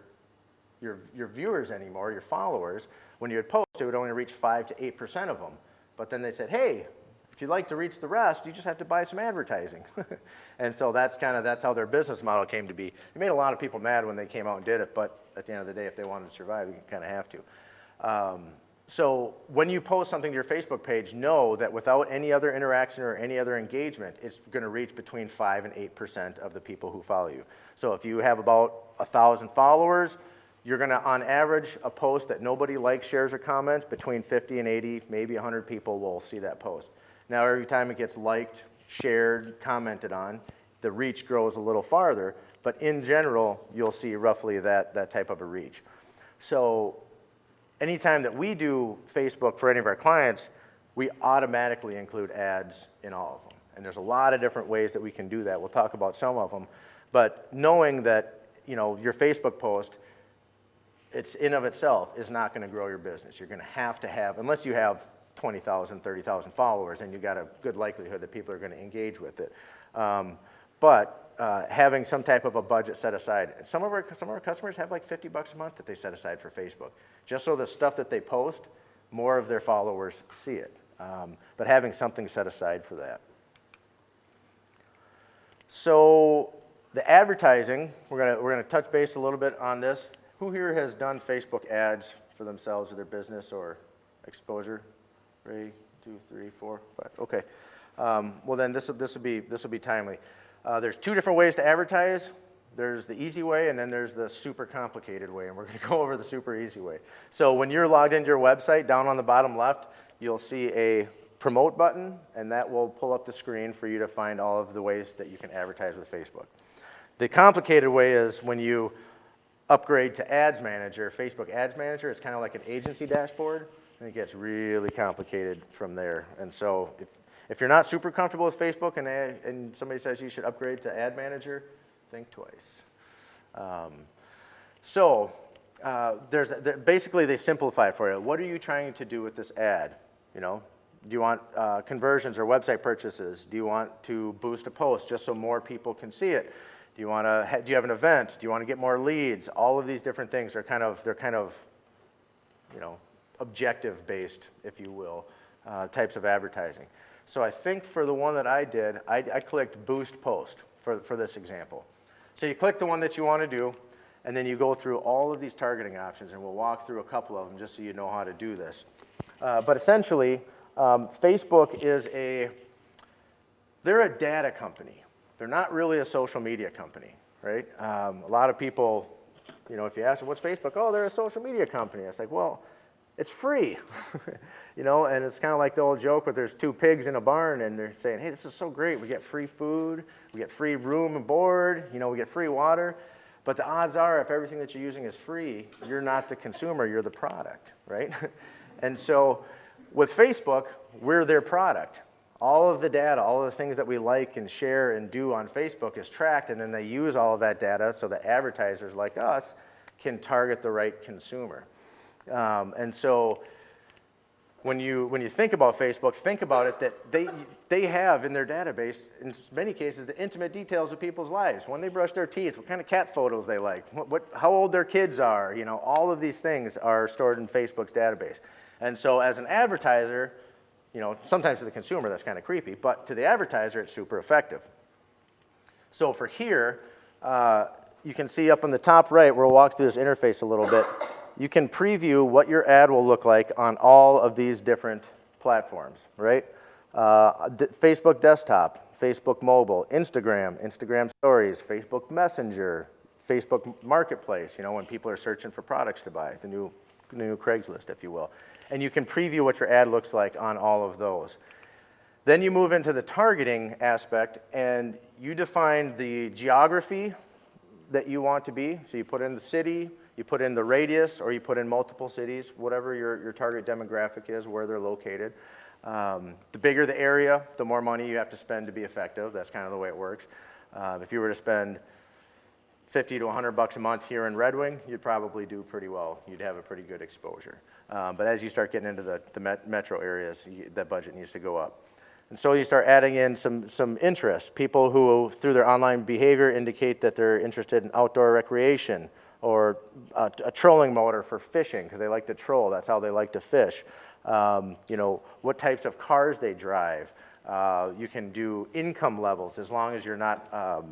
your viewers anymore, your followers. When you would post, it would only reach 5 to 8% of them. But then they said, hey, if you'd like to reach the rest, you just have to buy some advertising. And so that's how their business model came to be. It made a lot of people mad when they came out and did it, but at the end of the day, if they wanted to survive, you kind of have to. So when you post something to your Facebook page, know that without any other interaction or any other engagement, it's going to reach between 5 and 8% of the people who follow you. So if you have about 1,000 followers, you're going to, on average, a post that nobody likes, shares, or comments, between 50 and 80, maybe 100 people will see that post. Now, every time it gets liked, shared, commented on, the reach grows a little farther, but in general, you'll see roughly that type of a reach. So anytime that we do Facebook for any of our clients, we automatically include ads in all of them. And there's a lot of different ways that we can do that. We'll talk about some of them. But knowing that, your Facebook post, it's in of itself is not going to grow your business. You're going to have, unless you have 20,000, 30,000 followers, and you've got a good likelihood that people are going to engage with it. But having some type of a budget set aside. Some of our customers have like $50 a month that they set aside for Facebook, just so the stuff that they post, more of their followers see it. But having something set aside for that. So the advertising, we're gonna touch base a little bit on this. Who here has done Facebook ads for themselves or their business or exposure? 3, 2, 3, 4, 5. Okay. Well, then this will be timely. There's 2 different ways to advertise. There's the easy way, and then there's the super complicated way, and we're going to go over the super easy way. So when you're logged into your website, down on the bottom left, you'll see a promote button, and that will pull up the screen for you to find all of the ways that you can advertise with Facebook. The complicated way is when you upgrade to Ads Manager. Facebook Ads Manager is kind of like an agency dashboard, and it gets really complicated from there. And so if you're not super comfortable with Facebook and somebody says you should upgrade to Ad Manager, think twice. Basically they simplify it for you. What are you trying to do with this ad? Do you want conversions or website purchases? Do you want to boost a post just so more people can see it? Do you have an event? Do you want to get more leads? All of these different things are kind of objective based, if you will, types of advertising. So I think for the one that I did, I clicked boost post for this example. So you click the one that you want to do, and then you go through all of these targeting options, and we'll walk through a couple of them just so you know how to do this. But essentially, Facebook they're a data company. They're not really a social media company, right? A lot of people, if you ask them, what's Facebook? Oh, they're a social media company. It's like, well, it's free, and it's kind of like the old joke where there's 2 pigs in a barn, and they're saying, hey, this is so great. We get free food, we get free room and board, we get free water. But the odds are, if everything that you're using is free, you're not the consumer, you're the product, right? And so with Facebook, we're their product. All of the data, all of the things that we like and share and do on Facebook is tracked, and then they use all of that data so that advertisers like us can target the right consumer. And so when you think about Facebook, think about it that they have in their database, in many cases, the intimate details of people's lives. When they brush their teeth, what kind of cat photos they like, how old their kids are, all of these things are stored in Facebook's database. And so as an advertiser, sometimes to the consumer that's kind of creepy, but to the advertiser it's super effective. So for here, you can see up on the top right, we'll walk through this interface a little bit. You can preview what your ad will look like on all of these different platforms, right? Facebook desktop, Facebook mobile, Instagram stories, Facebook Messenger, Facebook Marketplace, when people are searching for products to buy, the new Craigslist, if you will. And you can preview what your ad looks like on all of those. Then you move into the targeting aspect, and you define the geography that you want to be. So you put in the city, you put in the radius, or you put in multiple cities, whatever your target demographic is, where they're located. The bigger the area, the more money you have to spend to be effective. That's kind of the way it works. If you were to spend $50 to $100 a month here in Red Wing, you'd probably do pretty well. You'd have a pretty good exposure. But as you start getting into the metro areas, that budget needs to go up. And so you start adding in some interest. People who, through their online behavior, indicate that they're interested in outdoor recreation, or a trolling motor for fishing because they like to troll. That's how they like to fish. You know, what types of cars they drive. You can do income levels as long as you're not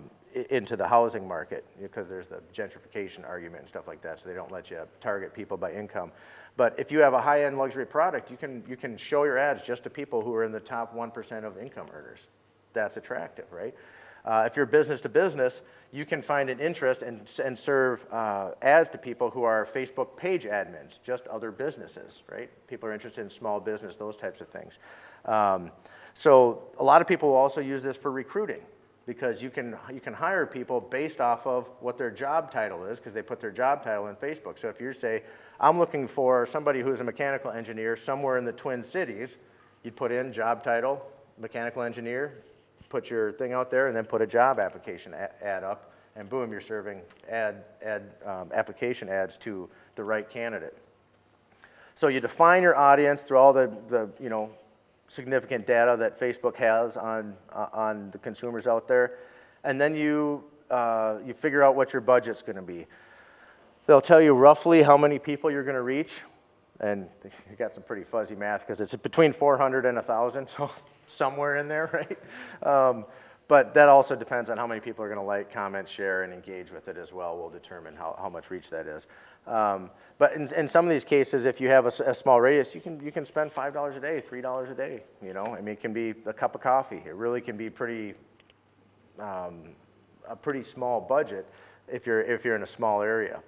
into the housing market, because there's the gentrification argument and stuff like that, so they don't let you target people by income. But if you have a high-end luxury product, you can show your ads just to people who are in the top 1% of income earners. That's attractive, right? If you're business to business, you can find an interest and serve ads to people who are Facebook page admins, just other businesses, right? People are interested in small business, those types of things. So a lot of people will also use this for recruiting, because you can hire people based off of what their job title is, because they put their job title in Facebook. So if you say, I'm looking for somebody who's a mechanical engineer somewhere in the Twin Cities, you'd put in job title, mechanical engineer, put your thing out there, and then put a job application ad up, and boom, you're serving application ads to the right candidate. So you define your audience through all the you know, significant data that Facebook has on the consumers out there, and then you figure out what your budget's going to be. They'll tell you roughly how many people you're going to reach, and you got some pretty fuzzy math because it's between 400 and 1,000, so somewhere in there, right? But that also depends on how many people are going to like, comment, share, and engage with it as well. Will determine how much reach that is. But in some of these cases, if you have a small radius, you can spend $5 a day, $3 a day. You know, I mean, it can be a cup of coffee. It really can be a pretty small budget if you're in a small area.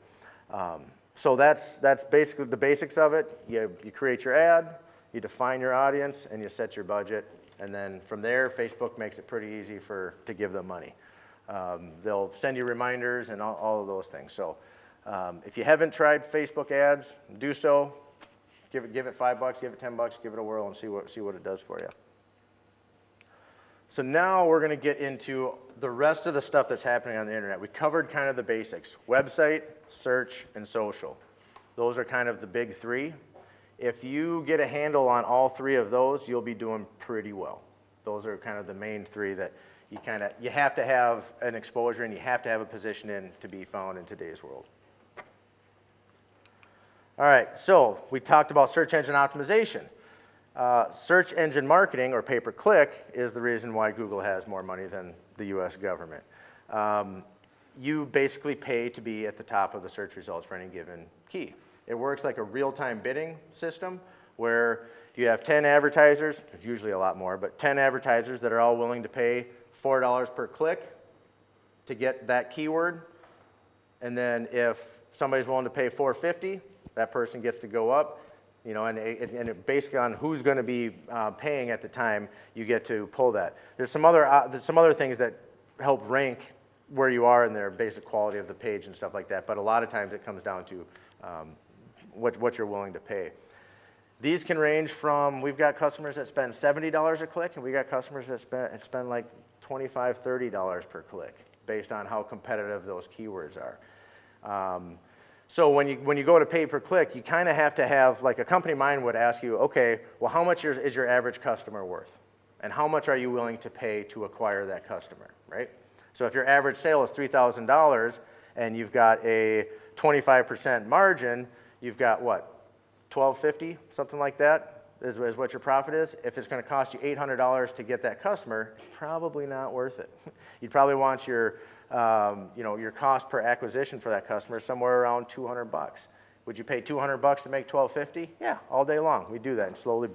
So that's basically the basics of it. You create your ad, you define your audience, and you set your budget. And then from there, Facebook makes it pretty easy to give them money. They'll send you reminders and all of those things. So if you haven't tried Facebook ads, do so. Give it $5, give it $10, give it a whirl, and see what it does for you. So now we're going to get into the rest of the stuff that's happening on the internet. We covered kind of the basics: website, search, and social. Those are kind of the big three. If you get a handle on all three of those, you'll be doing pretty well. Those are kind of the main three that you have to have an exposure and you have to have a position in to be found in today's world. All right, so we talked about search engine optimization. Search engine marketing, or pay-per-click, is the reason why Google has more money than the US government. You basically pay to be at the top of the search results for any given key. It works like a real-time bidding system where you have 10 advertisers, there's usually a lot more, but 10 advertisers that are all willing to pay $4 per click to get that keyword. And then if somebody's willing to pay $4.50, that person gets to go up. You know, and it basically on who's going to be paying at the time, you get to pull that. There's some other things that help rank where you are in their basic quality of the page and stuff like that. But a lot of times it comes down to what you're willing to pay. These can range from, we've got customers that spend $70 a click, and we got customers that spend like $25, $30 per click, based on how competitive those keywords are. So when you go to pay per click, you kind of have to have, like a company mind would ask you, okay, well, how much is your average customer worth? And how much are you willing to pay to acquire that customer, right? So if your average sale is $3,000 and you've got a 25% margin, you've got what, $1,250, something like that is what your profit is. If it's going to cost you $800 to get that customer, it's probably not worth it. You'd probably want your cost per acquisition for that customer somewhere around $200. Would you pay $200 to make $1,250? Yeah, all day long. We do that and slowly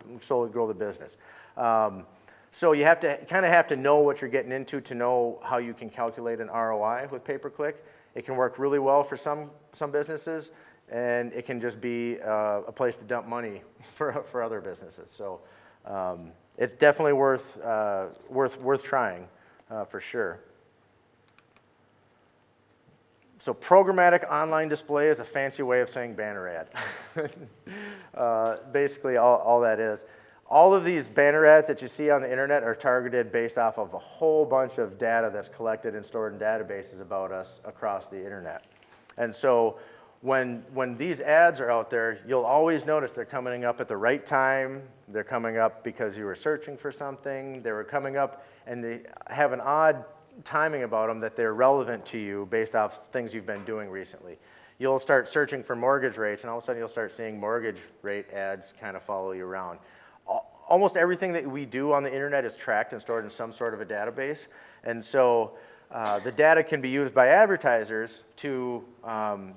grow the business. So you kind of have to know what you're getting into to know how you can calculate an ROI with pay-per-click. It can work really well for some businesses, and it can just be a place to dump money for other businesses. So it's definitely worth trying for sure. So programmatic online display is a fancy way of saying banner ad. Basically all that is. All of these banner ads that you see on the internet are targeted based off of a whole bunch of data that's collected and stored in databases about us across the internet. And so when these ads are out there, you'll always notice they're coming up at the right time. They're coming up because you were searching for something. They were coming up and they have an odd timing about them that they're relevant to you based off things you've been doing recently. You'll start searching for mortgage rates, and all of a sudden you'll start seeing mortgage rate ads kind of follow you around. Almost everything that we do on the internet is tracked and stored in some sort of a database, and so the data can be used by advertisers to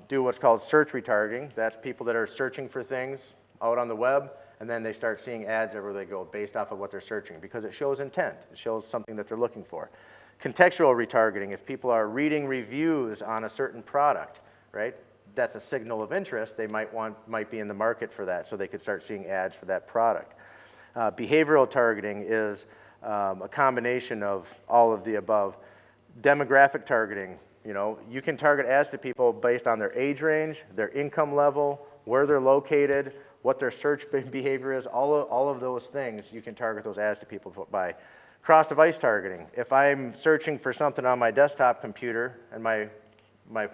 do what's called search retargeting. That's people that are searching for things out on the web, and then they start seeing ads everywhere they go based off of what they're searching, because it shows intent. It shows something that they're looking for. Contextual retargeting, if people are reading reviews on a certain product, right? That's a signal of interest. They might be in the market for that, so they could start seeing ads for that product. Behavioral targeting is a combination of all of the above. Demographic targeting, you can target ads to people based on their age range, their income level, where they're located, what their search behavior is, all of those things, you can target those ads to people by. Cross-device targeting. If I'm searching for something on my desktop computer and my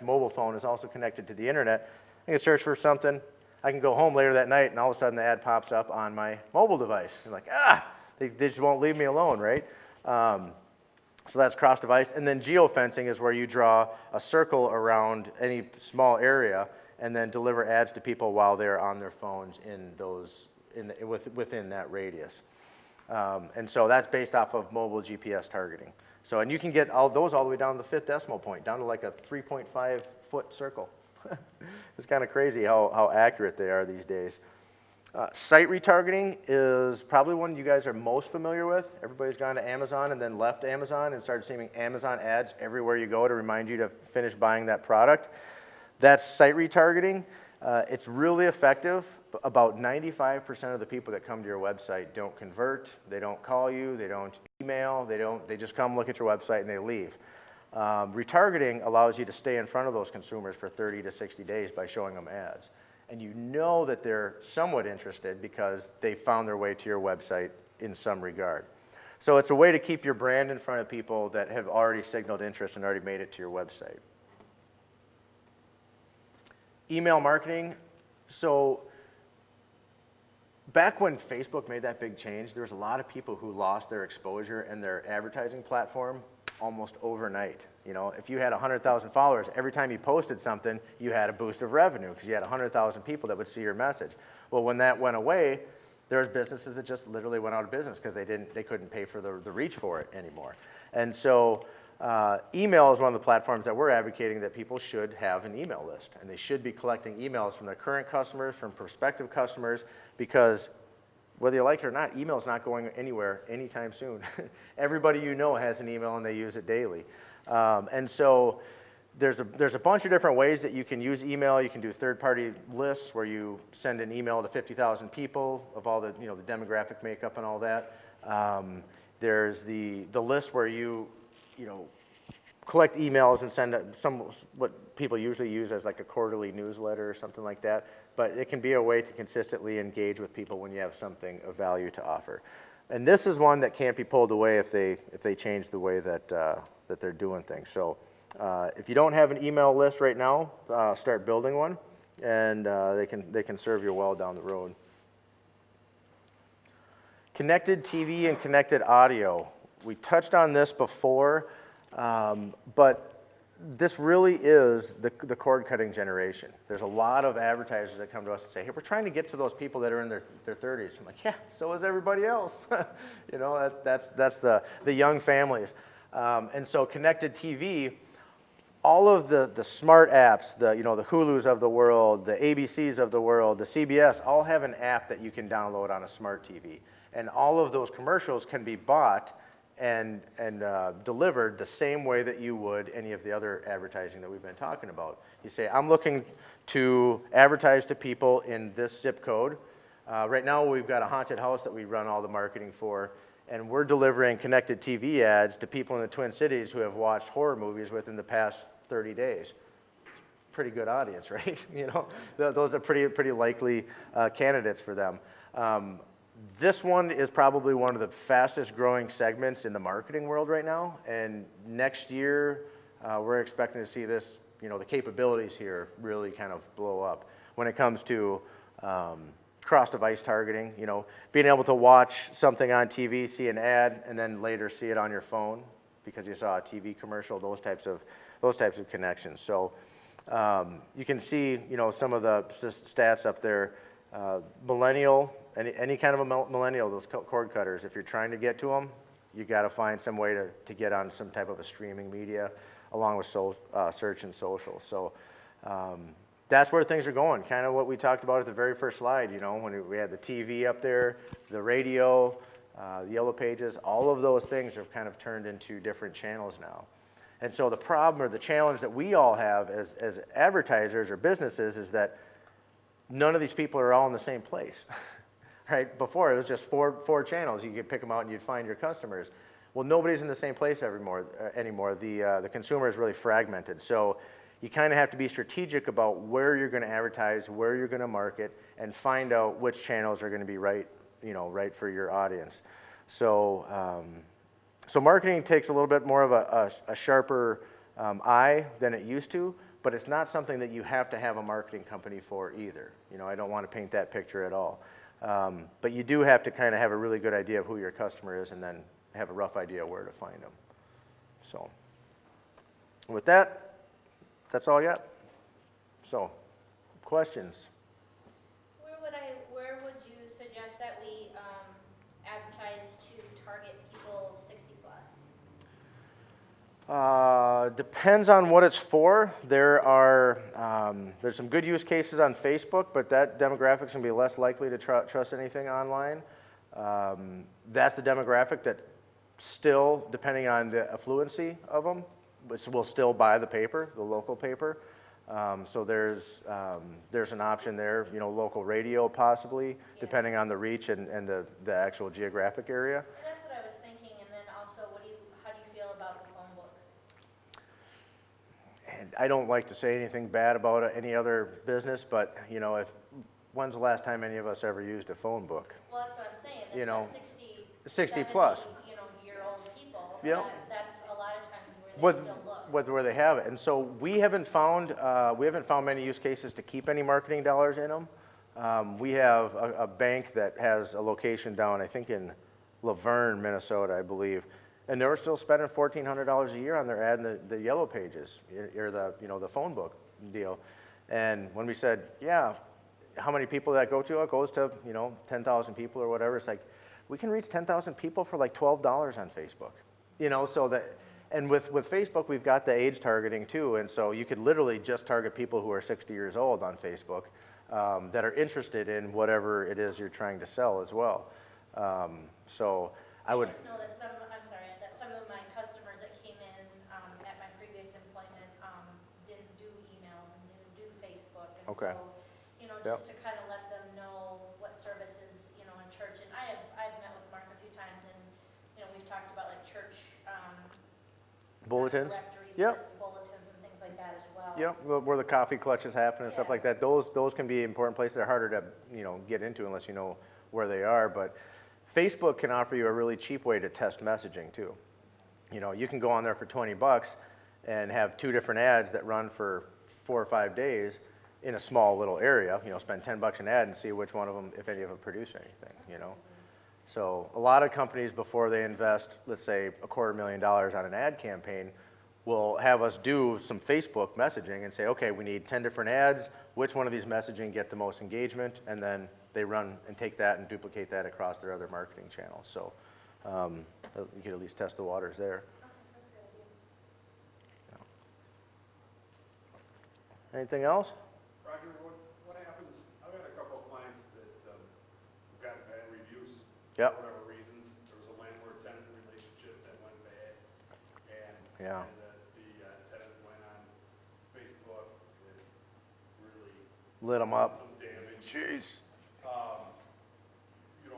mobile phone is also connected to the internet, I can search for something. I can go home later that night and all of a sudden the ad pops up on my mobile device. I'm like, they just won't leave me alone, right? So that's cross-device. And then geofencing is where you draw a circle around any small area and then deliver ads to people while they're on their phones within that radius. And so that's based off of mobile GPS targeting. So, and you can get all those all the way down to the 5th decimal point, down to like a 3.5-foot circle. It's kind of crazy how accurate they are these days. Site retargeting is probably one you guys are most familiar with. Everybody's gone to Amazon and then left Amazon and started seeing Amazon ads everywhere you go to remind you to finish buying that product. That's site retargeting. It's really effective. About 95% of the people that come to your website don't convert, they don't call you, they don't email, they just come look at your website and they leave. Retargeting allows you to stay in front of those consumers for 30 to 60 days by showing them ads. And you know that they're somewhat interested because they found their way to your website in some regard. So it's a way to keep your brand in front of people that have already signaled interest and already made it to your website. Email marketing. So back when Facebook made that big change, there was a lot of people who lost their exposure and their advertising platform almost overnight. If you had 100,000 followers, every time you posted something, you had a boost of revenue because you had 100,000 people that would see your message. Well, when that went away, there was businesses that just literally went out of business because they couldn't pay for the reach for it anymore. And so email is one of the platforms that we're advocating that people should have an email list, and they should be collecting emails from their current customers, from prospective customers, because whether you like it or not, email is not going anywhere anytime soon. Everybody you know has an email and they use it daily. And so there's a bunch of different ways that you can use email. You can do third-party lists where you send an email to 50,000 people of all the the demographic makeup and all that. There's the list where you collect emails and send what people usually use as like a quarterly newsletter or something like that. But it can be a way to consistently engage with people when you have something of value to offer. And this is one that can't be pulled away if they change the way that they're doing things. So if you don't have an email list right now, start building one, and they can serve you well down the road. Connected TV and connected audio. We touched on this before, but this really is the cord-cutting generation. There's a lot of advertisers that come to us and say, hey, we're trying to get to those people that are in their 30s. I'm like, yeah, so is everybody else. That's the young families. And so connected TV, all of the smart apps, the Hulus of the world, the ABCs of the world, the CBS, all have an app that you can download on a smart TV. And all of those commercials can be bought and delivered the same way that you would any of the other advertising that we've been talking about. You say, I'm looking to advertise to people in this zip code. Right now we've got a haunted house that we run all the marketing for, and we're delivering connected TV ads to people in the Twin Cities who have watched horror movies within the past 30 days. Pretty good audience, right? Those are pretty likely candidates for them. This one is probably one of the fastest growing segments in the marketing world right now, and next year we're expecting to see this, the capabilities here really kind of blow up when it comes to cross-device targeting, being able to watch something on TV, see an ad, and then later see it on your phone because you saw a TV commercial, those types of connections. So You can see, some of the stats up there. Millennial, any kind of a millennial, those cord cutters, if you're trying to get to them, you got to find some way to get on some type of a streaming media along with search and social. So that's where things are going, kind of what we talked about at the very first slide, when we had the TV up there, the radio, the yellow pages, all of those things have kind of turned into different channels now. And so the problem or the challenge that we all have as advertisers or businesses is that none of these people are all in the same place, right? Before, it was just four channels. You could pick them out and you'd find your customers. Well, nobody's in the same place anymore. The consumer is really fragmented. So you kind of have to be strategic about where you're going to advertise, where you're going to market, and find out which channels are going to be right for your audience. So, so marketing takes a little bit more of a sharper eye than it used to, but it's not something that you have to have a marketing company for either. I don't want to paint that picture at all. But you do have to kind of have a really good idea of who your customer is and then have a rough idea where to find them. So with that, that's all I got. So, questions? Where would you suggest that we advertise to target people 60 plus? Depends on what it's for. There's some good use cases on Facebook, but that demographic's gonna be less likely to trust anything online. That's the demographic that still, depending on the affluency of them, will still buy the paper, the local paper. So there's an option there, local radio possibly, depending on the reach and the actual geographic area. And that's what I was thinking, and then also, how do you feel about the phone book? And I don't like to say anything bad about any other business, but when's the last time any of us ever used a phone book? Well, that's what I'm saying, it's 60 70, plus. year-old people. Yep. That's a lot of times where they still look. Where they have it. And so we haven't found many use cases to keep any marketing dollars in them. We have a bank that has a location down, I think in Laverne, Minnesota, I believe, and they're still spending $1,400 a year on their ad in the yellow pages or the phone book deal. And when we said, how many people that go to? It goes to 10,000 people or whatever. It's like we can reach 10,000 people for like $12 on Facebook. So that. And with Facebook, we've got the age targeting too, and so you could literally just target people who are 60 years old on Facebook that are interested in whatever it is you're trying to sell as well. So I would. I just know that some of my customers that came in at my previous employment didn't do emails and didn't do Facebook, and Okay. so just to kind of let them know what services in church. And I've met with Mark a few times, and we've talked about like church. Bulletins? Directories, Yep. Bulletins and things like that as well. Yep, where the coffee clutches happen and stuff like that. Those can be important places. They're harder to get into unless you know where they are. But Facebook can offer you a really cheap way to test messaging too. You can go on there for $20 and have 2 different ads that run for 4 or 5 days in a small little area. Spend $10 an ad and see which one of them, if any of them, produce anything. So a lot of companies, before they invest, let's say $250,000 on an ad campaign, will have us do some Facebook messaging and say, okay, we need 10 different ads. Which one of these messaging get the most engagement? And then they run and take that and duplicate that across their other marketing channels. So you can at least test the waters there. That's a good idea. Yeah. Anything else? Roger, what happens, I've had a couple of clients that got bad reviews. Yep. For whatever reasons. There was a landlord-tenant relationship that went bad, and Yeah. the tenant went on Facebook and really Lit them up. some damage. Jeez.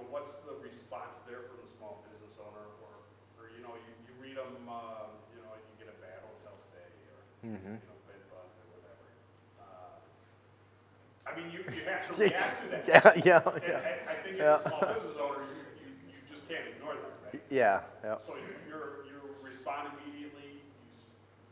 What's the response there from the small business owner, or you read them, you get a bad hotel stay, or bed bugs or whatever. I mean, you have to react to that. Yeah. And I think as a small business owner, you just can't ignore that, right? Yeah. So you respond immediately,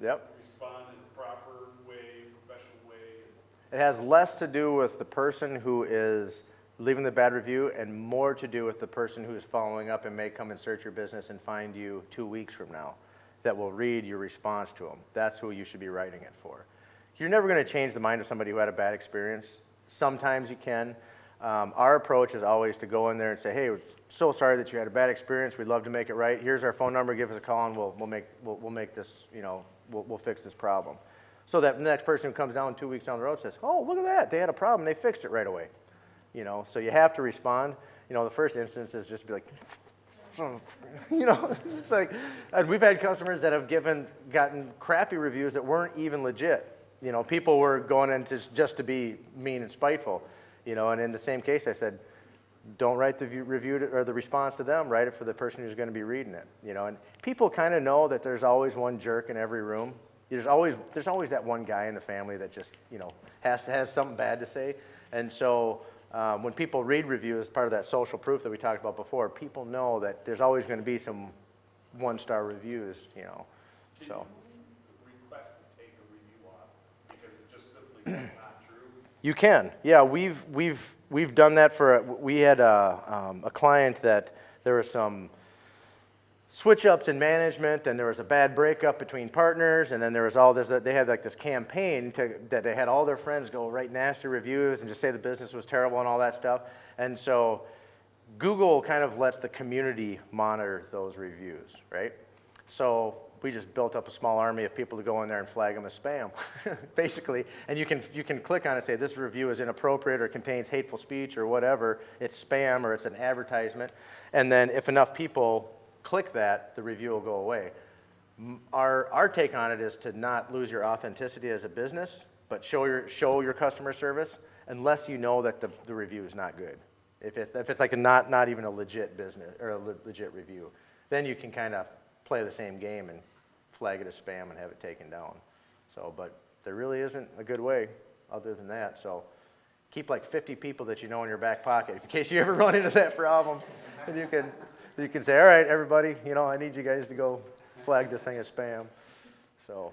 Yep. respond in the proper way, professional way. It has less to do with the person who is leaving the bad review and more to do with the person who is following up and may come and search your business and find you 2 weeks from now that will read your response to them. That's who you should be writing it for. you're never going to change the mind of somebody who had a bad experience. Sometimes you can. Our approach is always to go in there and say, hey, we're so sorry that you had a bad experience. We'd love to make it right. Here's our phone number. Give us a call, and we'll make this, we'll fix this problem. So that the next person who comes down 2 weeks down the road says, oh, look at that. They had a problem. They fixed it right away. So you have to respond. The first instance is just be like, it's like, and we've had customers that have gotten crappy reviews that weren't even legit. People were going in just to be mean and spiteful. And in the same case, I said, don't write the review or the response to them. Write it for the person who's going to be reading it. And people kind of know that there's always one jerk in every room. There's always that one guy in the family that just has something bad to say. And so when people read reviews, part of that social proof that we talked about before, people know that there's always going to be some one-star reviews. So. Request to take a review off because it just simply is not true. You can, yeah. We've done that we had a client that there were some switch-ups in management, and there was a bad breakup between partners, and then there was all this. They had like this campaign that they had all their friends go write nasty reviews and just say the business was terrible and all that stuff. And so Google kind of lets the community monitor those reviews, right? So we just built up a small army of people to go in there and flag them as spam, basically. And you can click on it and say this review is inappropriate or contains hateful speech or whatever. It's spam or it's an advertisement. And then if enough people click that, the review will go away. Our take on it is to not lose your authenticity as a business, but show your customer service unless you know that the review is not good. If it's like not even a legit business or a legit review, then you can kind of play the same game and flag it as spam and have it taken down. So, but there really isn't a good way other than that. So keep like 50 people that you know in your back pocket in case you ever run into that problem. And you can say, all right, everybody, I need you guys to go flag this thing as spam. So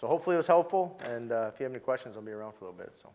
hopefully it was helpful. And if you have any questions, I'll be around for a little bit. So.